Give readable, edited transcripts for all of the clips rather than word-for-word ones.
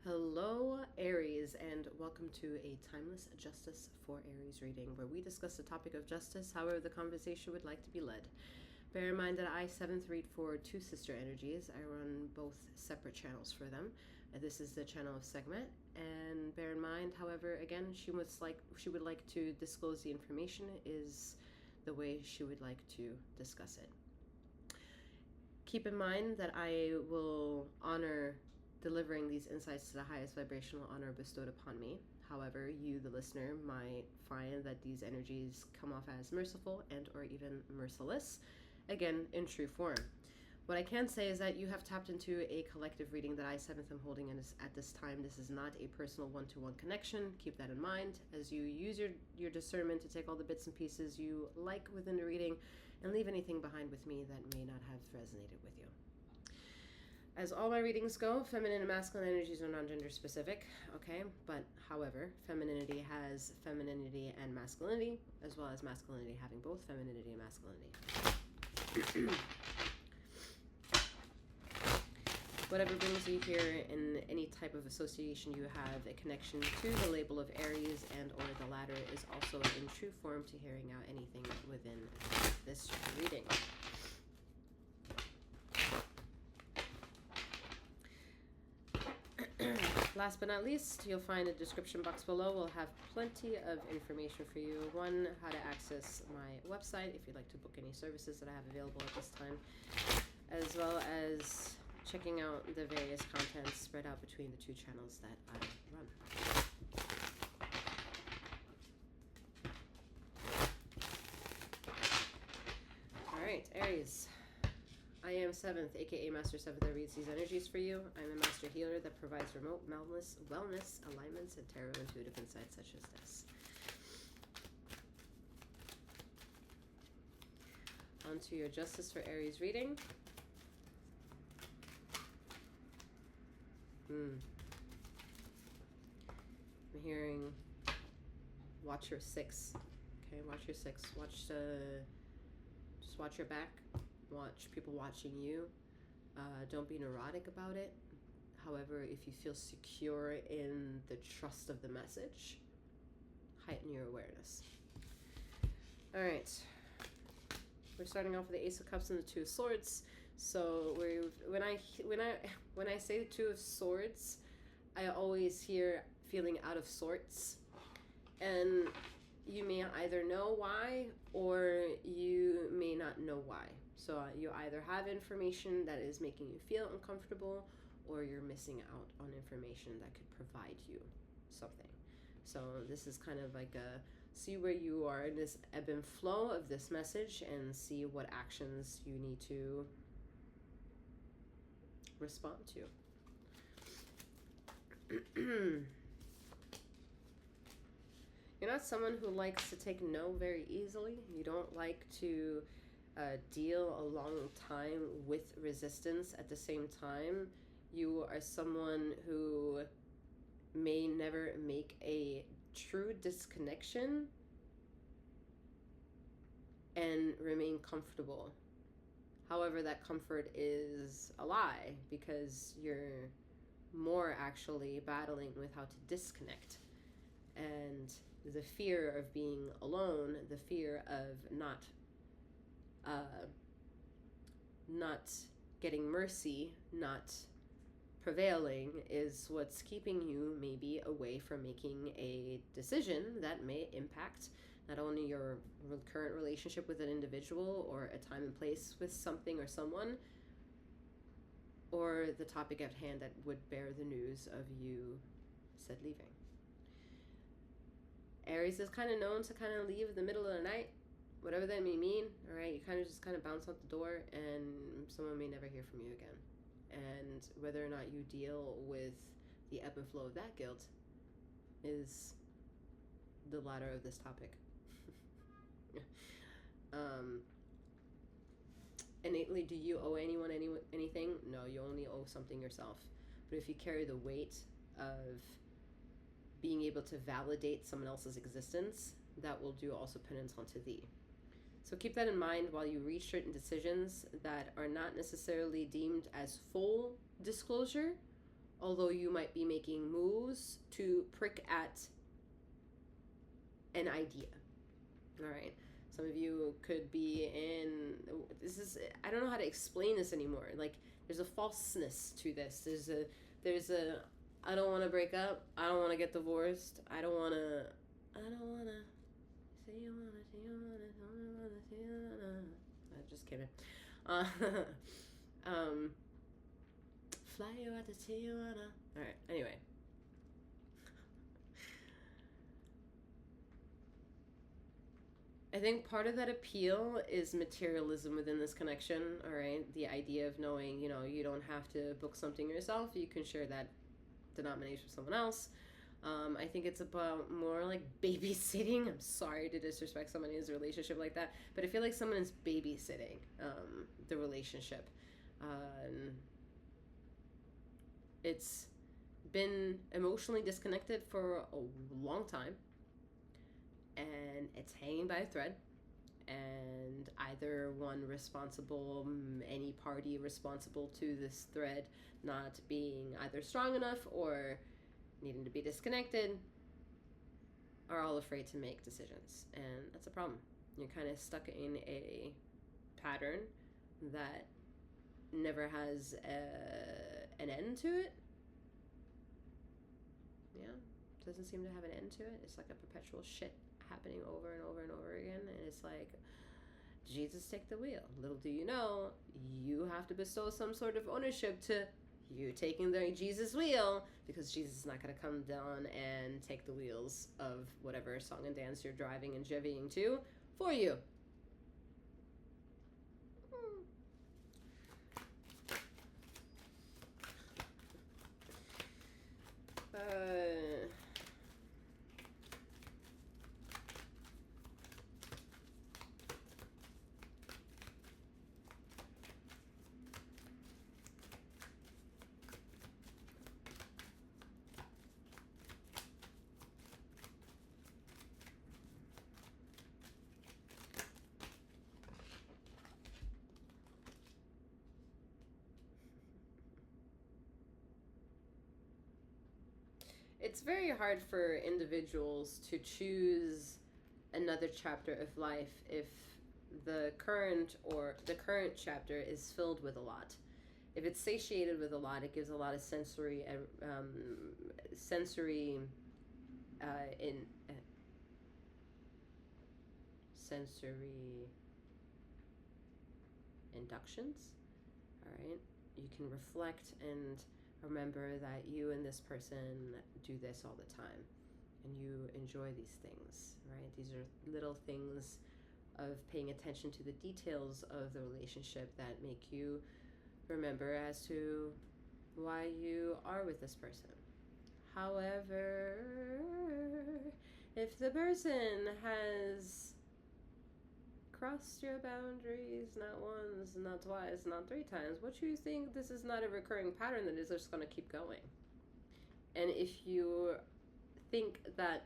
Hello, Aries, and welcome to a Timeless Justice for Aries reading where we discuss the topic of justice, however the conversation would like to be led. Bear in mind that I 7th read for two sister energies. I run both separate channels for them. This is the channel of Sekhmet, and bear in mind, however, again, she would like to disclose the information is the way she would like to discuss it. Keep in mind that I will honor delivering these insights to the highest vibrational honor bestowed upon me. However, you, the listener, might find that these energies come off as merciful and or even merciless, again, in true form. What I can say is that you have tapped into a collective reading that I 7th am holding at this time. This is not a personal one-to-one connection. Keep that in mind as you use your discernment to take all the bits and pieces you like within the reading and leave anything behind with me that may not have resonated with you. As all my readings go, feminine and masculine energies are non-gender specific, okay? But however, femininity has femininity and masculinity, as well as masculinity having both femininity and masculinity. Whatever brings you here in any type of association you have a connection to the label of Aries and or the latter is also in true form to hearing out anything within this reading. Last but not least, you'll find the description box below will have plenty of information for you. One, how to access my website if you'd like to book any services that I have available at this time, as well as checking out the various contents spread out between the two channels that I run. All right, Aries. I am 7th, aka Master 7th, that reads these energies for you. I'm a master healer that provides remote wellness, alignments, and tarot intuitive insights such as this. On to your Justice for Aries reading. I'm hearing watch your 6. Okay, watch your 6. Just watch your back. Watch people watching you. Don't be neurotic about it. However, if you feel secure in the trust of the message, heighten your awareness. All right, we're starting off with the Ace of Cups and the Two of Swords. So when I say the Two of Swords, I always hear feeling out of sorts, and you may either know why or you may not know why. So you either have information that is making you feel uncomfortable or you're missing out on information that could provide you something. So this is kind of like see where you are in this ebb and flow of this message and see what actions you need to respond to. You're not someone who likes to take no very easily. You don't like to deal a long time with resistance. At the same time, you are someone who may never make a true disconnection and remain comfortable. However, that comfort is a lie because you're more actually battling with how to disconnect. And the fear of being alone, the fear of not getting mercy, not prevailing is what's keeping you maybe away from making a decision that may impact not only your current relationship with an individual or a time and place with something or someone, or the topic at hand that would bear the news of you said leaving. Aries is kind of known to kind of leave in the middle of the night, whatever that may mean. All right, you just kind of bounce out the door and someone may never hear from you again. And whether or not you deal with the ebb and flow of that guilt is the latter of this topic. Innately, do you owe anyone anything? No, you only owe something yourself. But if you carry the weight of being able to validate someone else's existence, that will do also penance unto thee. So keep that in mind while you reach certain decisions that are not necessarily deemed as full disclosure although you might be making moves to prick at an idea. All right. Some of you could be in I don't know how to explain this anymore. Like, there's a falseness to this. There's a I don't want to break up. I don't want to get divorced. I don't want to say you want to. I just kidding. Fly you out to Tijuana. All right. Anyway. I think part of that appeal is materialism within this connection, all right? The idea of knowing, you don't have to book something yourself. You can share that denomination with someone else. I think it's about more like babysitting. I'm sorry to disrespect someone in his relationship like that, but I feel like someone is babysitting the relationship. It's been emotionally disconnected for a long time, and it's hanging by a thread, and either one responsible, any party responsible to this thread not being either strong enough or needing to be disconnected are all afraid to make decisions, and that's a problem. You're kind of stuck in a pattern that never has an end to it. Yeah, doesn't seem to have an end to it. It's like a perpetual shit happening over and over and over again, and it's like, Jesus, take the wheel. Little do you know, you have to bestow some sort of ownership to you taking the Jesus wheel, because Jesus is not going to come down and take the wheels of whatever song and dance you're driving and jivvying to for you. It's very hard for individuals to choose another chapter of life if the current chapter is filled with a lot. If it's satiated with a lot, it gives a lot of sensory inductions. All right, you can reflect and remember that you and this person do this all the time, and you enjoy these things, right? These are little things of paying attention to the details of the relationship that make you remember as to why you are with this person. However, if the person has crossed your boundaries not once, not twice, not three times, what you think this is not a recurring pattern that is just going to keep going. And if you think that,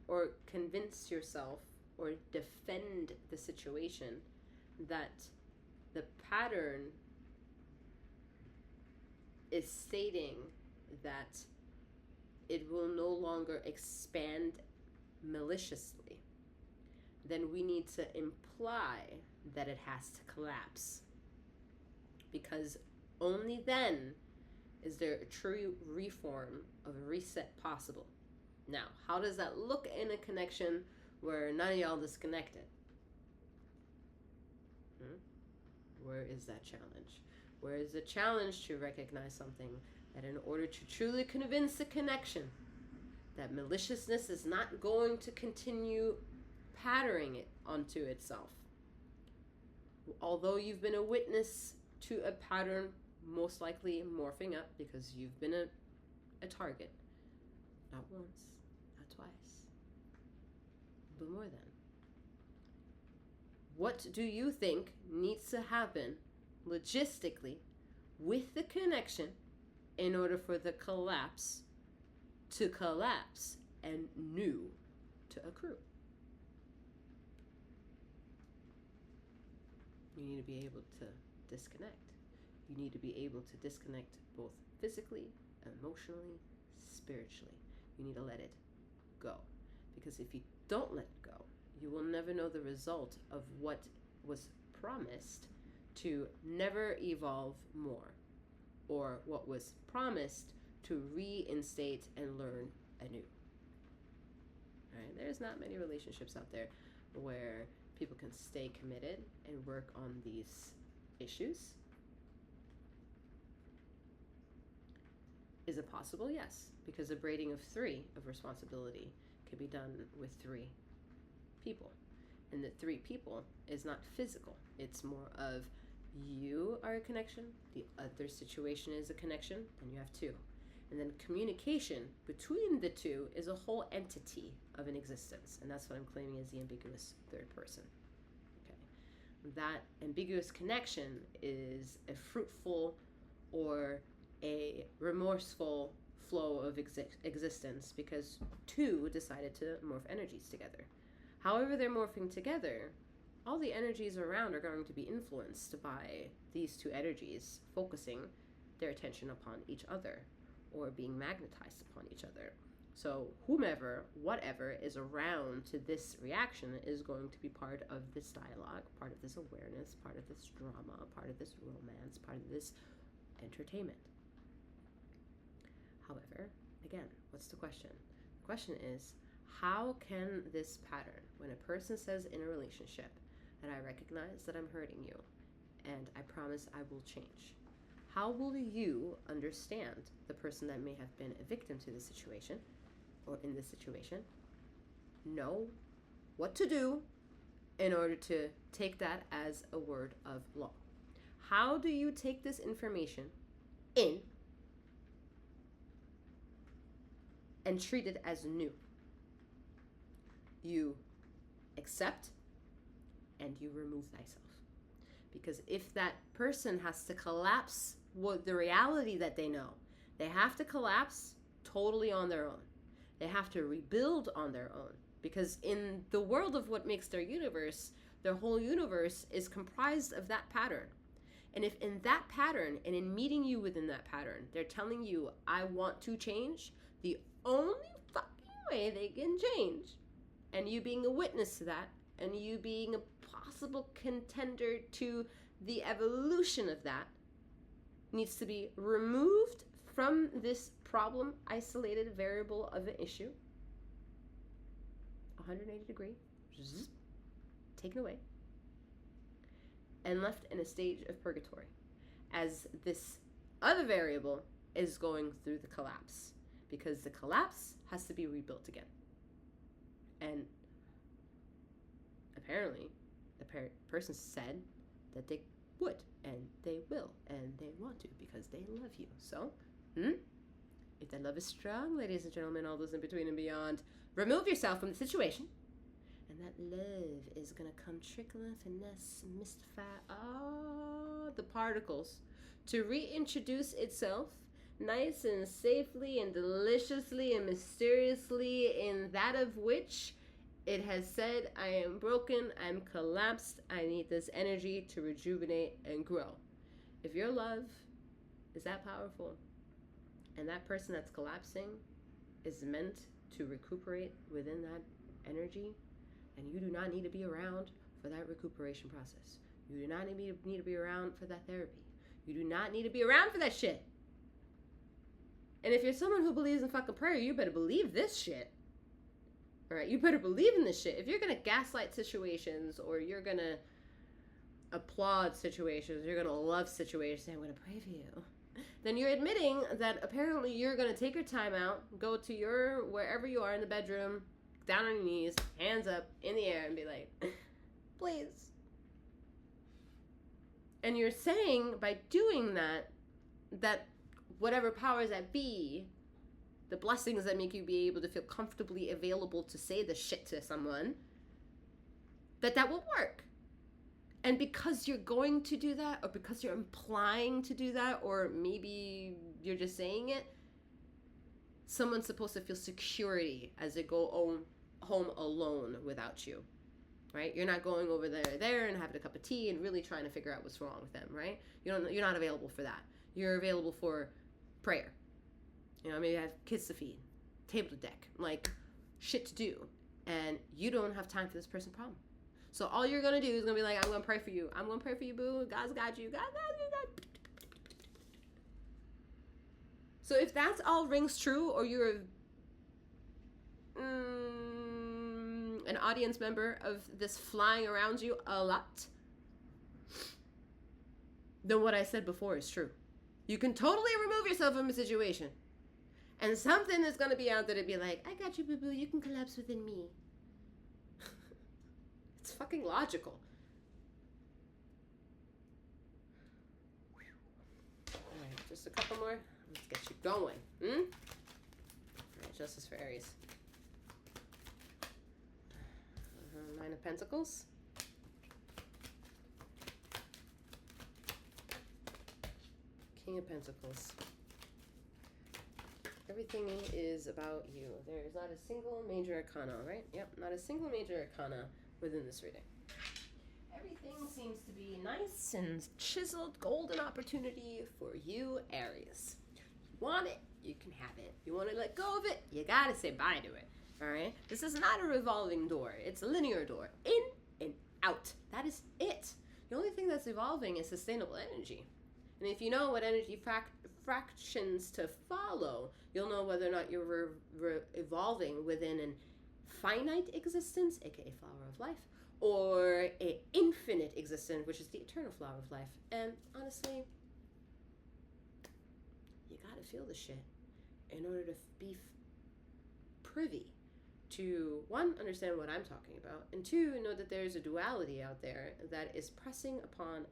or convince yourself or defend the situation that the pattern is stating that it will no longer expand maliciously, then we need to imply that it has to collapse. Because only then is there a true reform of a reset possible. Now, how does that look in a connection where none of y'all disconnected? Where is that challenge? Where is the challenge to recognize something that in order to truly convince the connection that maliciousness is not going to continue patterning it onto itself. Although you've been a witness to a pattern most likely morphing up because you've been a target. Not once, not twice, but more than. What do you think needs to happen logistically with the connection in order for the collapse to collapse and new to accrue? You need to be able to disconnect. You need to be able to disconnect both physically emotionally, spiritually. You need to let it go. Because if you don't let it go, you will never know the result of what was promised to never evolve more, or what was promised to reinstate and learn anew. Right? There's not many relationships out there where people can stay committed and work on these issues. Is it possible? Yes, because the braiding of 3 of responsibility can be done with 3 people. And the 3 people is not physical. It's more of you are a connection, the other situation is a connection, and you have 2. And then communication between the 2 is a whole entity of an existence. And that's what I'm claiming as the ambiguous 3rd person. Okay. That ambiguous connection is a fruitful or a remorseful flow of existence because 2 decided to morph energies together. However they're morphing together, all the energies around are going to be influenced by these 2 energies focusing their attention upon each other or being magnetized upon each other. So whomever, whatever is around to this reaction is going to be part of this dialogue, part of this awareness, part of this drama, part of this romance, part of this entertainment. However, again, what's the question? The question is, how can this pattern, when a person says in a relationship that I recognize that I'm hurting you and I promise I will change, how will you understand the person that may have been a victim to this situation or in this situation know what to do in order to take that as a word of law? How do you take this information in and treat it as new? You accept and you remove thyself. Because if that person has to collapse with the reality that they know, they have to collapse totally on their own. They have to rebuild on their own. Because in the world of what makes their universe, their whole universe is comprised of that pattern. And if in that pattern and in meeting you within that pattern, they're telling you, I want to change, the only fucking way they can change, and you being a witness to that, and you being a possible contender to the evolution of that, needs to be removed from this problem, isolated variable of an issue, 180 degree, taken away, and left in a stage of purgatory, as this other variable is going through the collapse, because the collapse has to be rebuilt again. And apparently, the person said that they would, and they will, and they want to, because they love you. So, if that love is strong, ladies and gentlemen, all those in between and beyond, remove yourself from the situation, and that love is going to come trickling, finesse, mystify all the particles to reintroduce itself nice and safely and deliciously and mysteriously in that of which it has said, I am broken, I'm collapsed, I need this energy to rejuvenate and grow. If your love is that powerful, and that person that's collapsing is meant to recuperate within that energy, and you do not need to be around for that recuperation process. You do not need to be around for that therapy. You do not need to be around for that shit. And if you're someone who believes in fucking prayer, you better believe this shit. Alright, you better believe in this shit. If you're gonna gaslight situations, or you're gonna applaud situations, you're gonna love situations, say, I'm gonna pray for you, then you're admitting that apparently you're gonna take your time out, go to your, wherever you are in the bedroom, down on your knees, hands up, in the air, and be like, please. And you're saying, by doing that, that whatever powers that be, the blessings that make you be able to feel comfortably available to say the shit to someone, that will work. And because you're going to do that, or because you're implying to do that, or maybe you're just saying it, someone's supposed to feel security as they go home alone without you, right? You're not going over there and having a cup of tea and really trying to figure out what's wrong with them, right? You're not available for that. You're available for prayer. You know, maybe you have kids to feed, table to deck, like shit to do, and you don't have time for this person's problem. So all you're gonna do is gonna be like, I'm gonna pray for you. I'm gonna pray for you, boo. God's got you. God. So if that's all rings true, or you're an audience member of this flying around you a lot, then what I said before is true. You can totally remove yourself from a situation. And something is going to be out there to be like, I got you, boo-boo. You can collapse within me. It's fucking logical. All right, just a couple more. Let's get you going. All right, Justice for Aries. Nine of Pentacles. King of Pentacles. Everything is about you. There is not a single major arcana, right? Yep, not a single major arcana within this reading. Everything seems to be nice and chiseled, golden opportunity for you, Aries. You want it, you can have it. You want to let go of it, you gotta say bye to it. All right? This is not a revolving door. It's a linear door. In and out. That is it. The only thing that's evolving is sustainable energy. And if you know what energy fractions to follow, you'll know whether or not you're evolving within an finite existence, aka flower of life, or an infinite existence, which is the eternal flower of life. And honestly, you gotta feel the shit in order to be privy to, one, understand what I'm talking about, and two, know that there's a duality out there that is pressing upon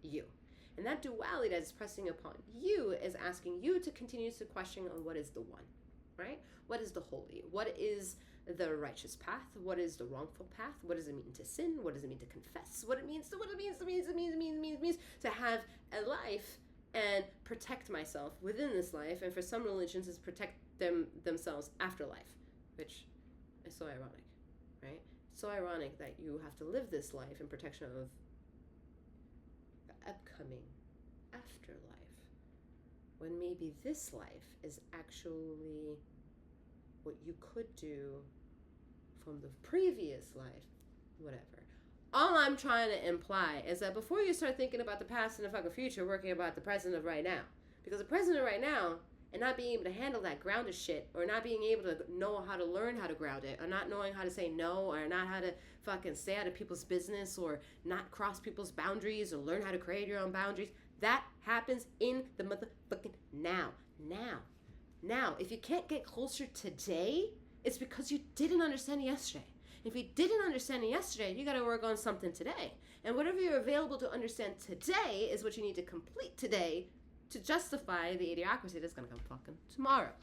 you. And that duality that is pressing upon you is asking you to continue to question on what is the one, right? What is the holy? What is the righteous path? What is the wrongful path? What does it mean to sin? What does it mean to confess? What it means to have a life and protect myself within this life. And for some religions, it's protect themselves after life, which is so ironic, right? It's so ironic that you have to live this life in protection of the upcoming afterlife, when maybe this life is actually what you could do from the previous life, whatever. All I'm trying to imply is that before you start thinking about the past and the fucking future, working about the present of right now. Because the present of right now, and not being able to handle that grounded shit, or not being able to know how to learn how to ground it, or not knowing how to say no, or not how to fucking stay out of people's business, or not cross people's boundaries, or learn how to create your own boundaries, that happens in the motherfucking now. Now, if you can't get closer today, it's because you didn't understand it yesterday. If you didn't understand it yesterday, you got to work on something today. And whatever you're available to understand today is what you need to complete today to justify the idiocracy that's going to come fucking tomorrow.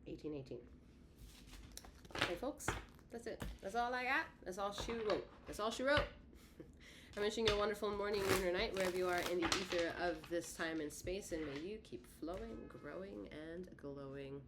1818. Okay, folks, that's it. That's all I got. That's all she wrote. I'm wishing you a wonderful morning, noon, or night, wherever you are in the ether of this time and space, and may you keep flowing, growing, and glowing.